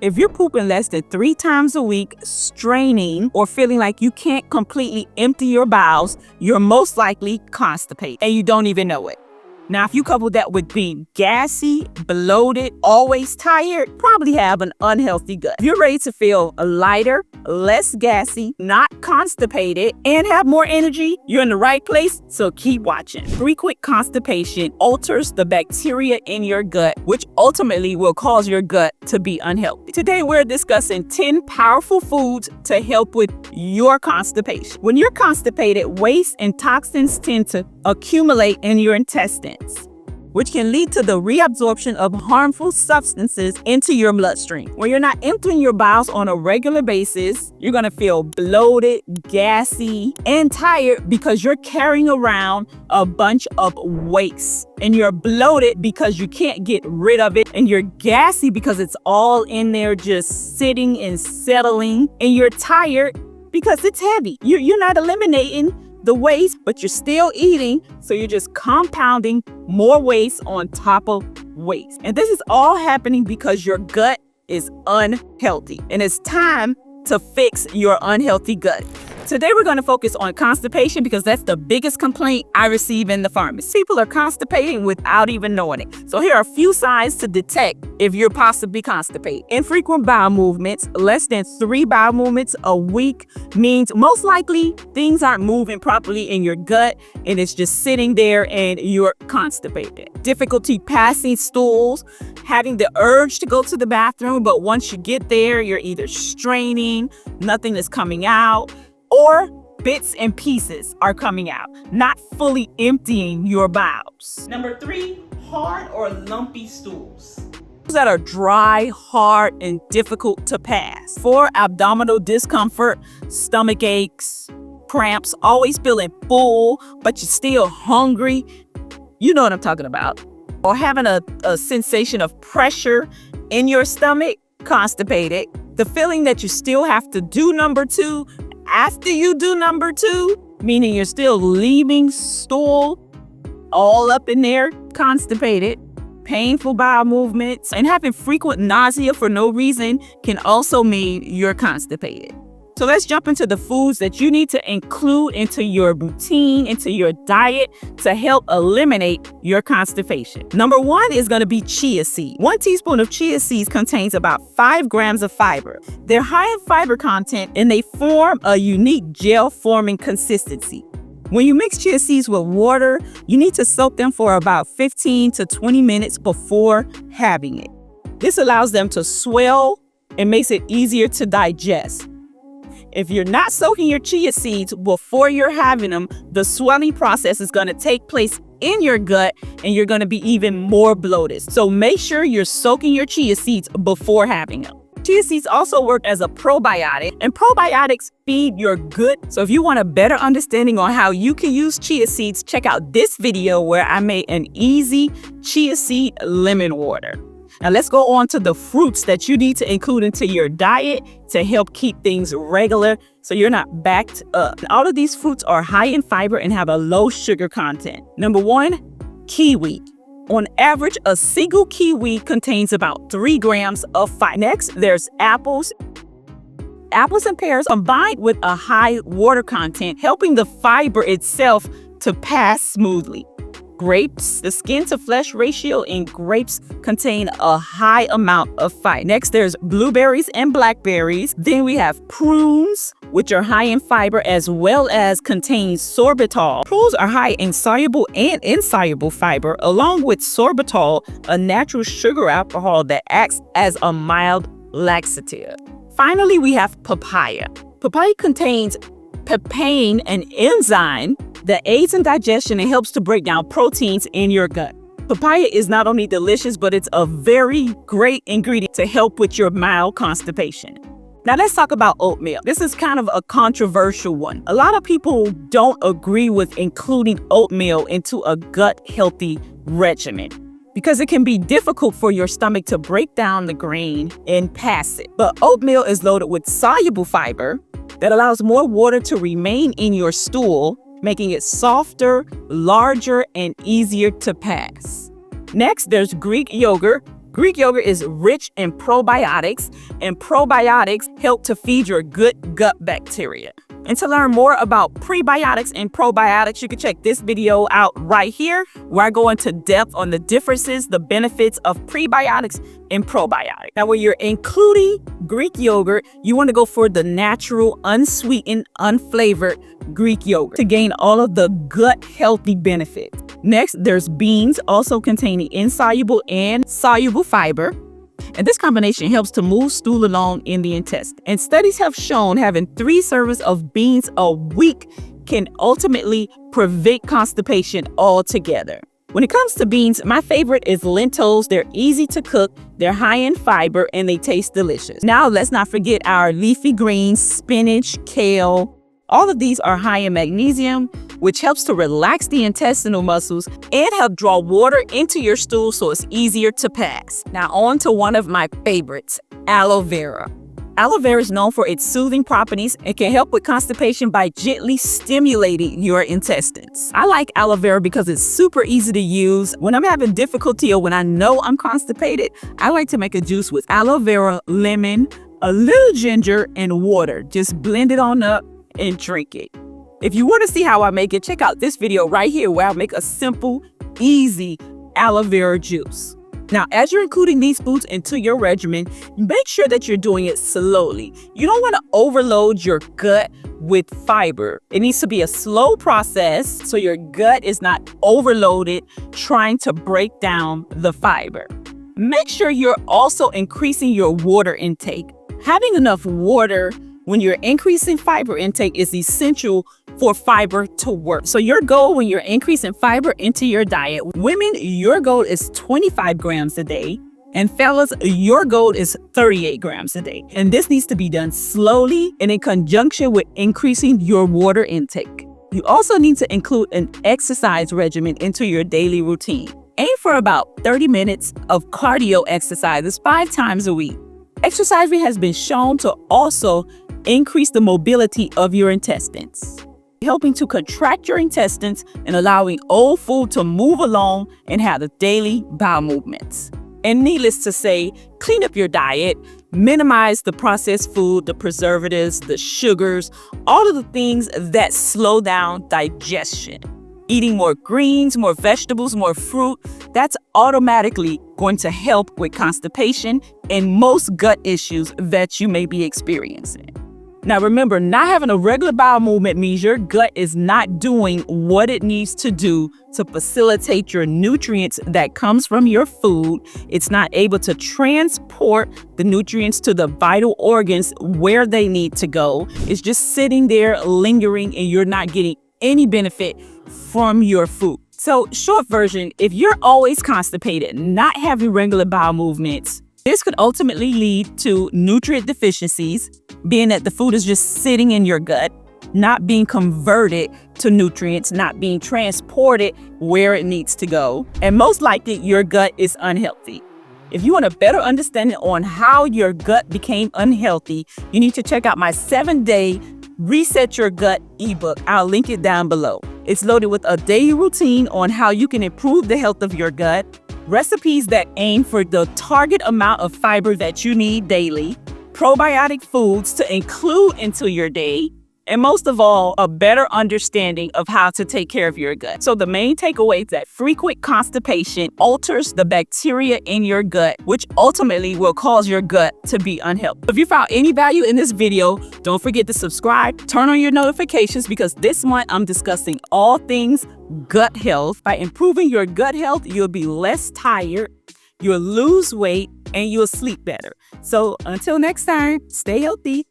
If you're pooping less than 3 times a week, straining, or feeling like you can't completely empty your bowels, you're most likely constipated and you don't even know it. Now, if you couple that with being gassy, bloated, always tired, probably have an unhealthy gut. If you're ready to feel lighter, less gassy, not constipated, and have more energy, you're in the right place, so keep watching. Frequent constipation alters the bacteria in your gut, which ultimately will cause your gut to be unhealthy. Today, we're discussing 10 powerful foods to help with your constipation. When you're constipated, waste and toxins tend to accumulate in your intestines, which can lead to the reabsorption of harmful substances into your bloodstream. When you're not emptying your bowels on a regular basis, you're gonna feel bloated, gassy, and tired because you're carrying around a bunch of waste. And you're bloated because you can't get rid of it. And you're gassy because it's all in there just sitting and settling. And you're tired because it's heavy. You're not eliminating the waste, but you're still eating, so you're just compounding more waste on top of waste. And this is all happening because your gut is unhealthy, and it's time to fix your unhealthy gut. Today, we're going to focus on constipation because that's the biggest complaint I receive in the pharmacy. People are constipating without even knowing it. So here are a few signs to detect if you're possibly constipated. Infrequent bowel movements, less than 3 bowel movements a week means most likely things aren't moving properly in your gut and it's just sitting there and you're constipated. Difficulty passing stools, having the urge to go to the bathroom, but once you get there, you're either straining, nothing is coming out, or bits and pieces are coming out, not fully emptying your bowels. Number 3, hard or lumpy stools that are dry, hard, and difficult to pass. 4, abdominal discomfort, stomach aches, cramps, always feeling full, but you're still hungry. You know what I'm talking about. Or having a sensation of pressure in your stomach, constipated. The feeling that you still have to do number 2 after you do number 2, meaning you're still leaving stool all up in there, constipated. Painful bowel movements and having frequent nausea for no reason can also mean you're constipated. So let's jump into the foods that you need to include into your routine, into your diet to help eliminate your constipation. Number 1 is going to be chia seed. 1 teaspoon of chia seeds contains about 5 grams of fiber. They're high in fiber content and they form a unique gel-forming consistency. When you mix chia seeds with water, you need to soak them for about 15 to 20 minutes before having it. This allows them to swell and makes it easier to digest. If you're not soaking your chia seeds before you're having them, the swelling process is going to take place in your gut and you're going to be even more bloated. So make sure you're soaking your chia seeds before having them. Chia seeds also work as a probiotic, and probiotics feed your gut. So if you want a better understanding on how you can use chia seeds, check out this video where I made an easy chia seed lemon water. Now let's go on to the fruits that you need to include into your diet to help keep things regular so you're not backed up. All of these fruits are high in fiber and have a low sugar content. Number 1, kiwi. On average, a single kiwi contains about 3 grams of fiber. Next, there's apples. Apples and pears combined with a high water content, helping the fiber itself to pass smoothly. Grapes, the skin to flesh ratio in grapes contain a high amount of fiber. Next, there's blueberries and blackberries. Then we have prunes, which are high in fiber as well as contain sorbitol. Prunes are high in soluble and insoluble fiber, along with sorbitol, a natural sugar alcohol that acts as a mild laxative. Finally, we have papaya. Papaya contains papain, an enzyme that aids in digestion and helps to break down proteins in your gut. Papaya is not only delicious, but it's a very great ingredient to help with your mild constipation. Now let's talk about oatmeal. This is kind of a controversial one. A lot of people don't agree with including oatmeal into a gut healthy regimen because it can be difficult for your stomach to break down the grain and pass it. But oatmeal is loaded with soluble fiber that allows more water to remain in your stool, making it softer, larger, and easier to pass. Next, there's Greek yogurt. Greek yogurt is rich in probiotics, and probiotics help to feed your good gut bacteria. And to learn more about prebiotics and probiotics, you can check this video out right here, where I go into depth on the differences, the benefits of prebiotics and probiotics. Now, when you're including Greek yogurt, you want to go for the natural, unsweetened, unflavored Greek yogurt to gain all of the gut healthy benefits. Next, there's beans, also containing insoluble and soluble fiber. And this combination helps to move stool along in the intestine. And studies have shown having 3 servings of beans a week can ultimately prevent constipation altogether. When it comes to beans, my favorite is lentils. They're easy to cook, they're high in fiber, and they taste delicious. Now, let's not forget our leafy greens, spinach, kale. All of these are high in magnesium, which helps to relax the intestinal muscles and help draw water into your stool so it's easier to pass. Now on to one of my favorites, aloe vera. Aloe vera is known for its soothing properties and can help with constipation by gently stimulating your intestines. I like aloe vera because it's super easy to use. When I'm having difficulty or when I know I'm constipated, I like to make a juice with aloe vera, lemon, a little ginger, and water. Just blend it on up and drink it. If you want to see how I make it, check out this video right here where I make a simple, easy aloe vera juice. Now, as you're including these foods into your regimen, make sure that you're doing it slowly. You don't want to overload your gut with fiber. It needs to be a slow process so your gut is not overloaded trying to break down the fiber. Make sure you're also increasing your water intake. Having enough water when you're increasing fiber intake is essential for fiber to work. So your goal when you're increasing fiber into your diet, women, your goal is 25 grams a day. And fellas, your goal is 38 grams a day. And this needs to be done slowly and in conjunction with increasing your water intake. You also need to include an exercise regimen into your daily routine. Aim for about 30 minutes of cardio exercises 5 times a week. Exercise has been shown to also increase the mobility of your intestines, helping to contract your intestines and allowing old food to move along and have the daily bowel movements. And needless to say, clean up your diet, minimize the processed food, the preservatives, the sugars, all of the things that slow down digestion. Eating more greens, more vegetables, more fruit, that's automatically going to help with constipation and most gut issues that you may be experiencing. Now remember, not having a regular bowel movement means your gut is not doing what it needs to do to facilitate your nutrients that comes from your food. It's not able to transport the nutrients to the vital organs where they need to go. It's just sitting there lingering and you're not getting any benefit from your food. So short version, if you're always constipated, not having regular bowel movements, this could ultimately lead to nutrient deficiencies, being that the food is just sitting in your gut, not being converted to nutrients, not being transported where it needs to go. And most likely your gut is unhealthy. If you want a better understanding on how your gut became unhealthy, you need to check out my 7-day Reset Your Gut ebook. I'll link it down below. It's loaded with a daily routine on how you can improve the health of your gut, recipes that aim for the target amount of fiber that you need daily, probiotic foods to include into your day, and most of all, a better understanding of how to take care of your gut. So the main takeaway is that frequent constipation alters the bacteria in your gut, which ultimately will cause your gut to be unhealthy. If you found any value in this video, don't forget to subscribe, turn on your notifications, because this month I'm discussing all things gut health. By improving your gut health, you'll be less tired, you'll lose weight, and you'll sleep better. So until next time, stay healthy.